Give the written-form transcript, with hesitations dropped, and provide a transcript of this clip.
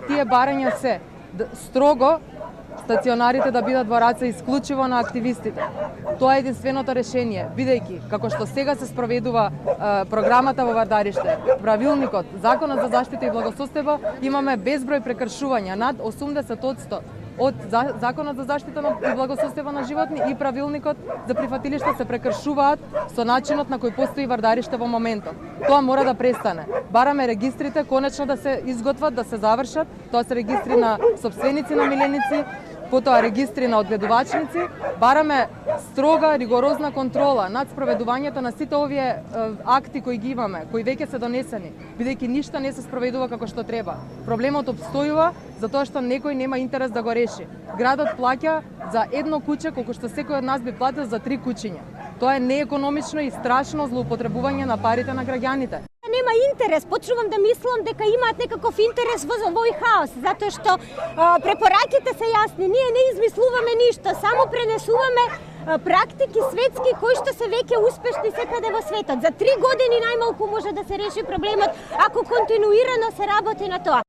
тие барања се строго стационарите да бидат во раце исклучиво на активистите. Тоа е единственото решение, бидејќи како што сега се спроведува програмата во Вардариште, правилникот, Законот за заштита и благосостојба, имаме безброј прекршувања, над 80% од Законот за заштита и благосостојба на животни и правилникот за прифатилишта се прекршуваат со начинот на кој постои Вардареште во моментот. Тоа мора да престане. Бараме регистрите конечно да се изготват, да се завршат. Тоа се регистри на сопственици на миленици, потоа регистри на одгледувачници. Бараме строга, ригорозна контрола над спроведувањето на сите овие акти кои ги имаме, кои веќе се донесени, бидејќи ништо не се спроведува како што треба. Проблемот обстојува затоа што некој нема интерес да го реши. Градот плаќа за едно куќе колку што секој од нас би платил за 3 куќиња. Тоа е неекономично и страшно злоупотребување на парите на граѓаните. Нема интерес, почнувам да мислам дека имаат некаков интерес во овој хаос, затоа што препораките се јасни, ние не измислуваме ништо, само пренесуваме практики светски кои што се веќе успешни секаде во светот. За 3 години најмалку може да се реши проблемот ако континуирано се работи на тоа.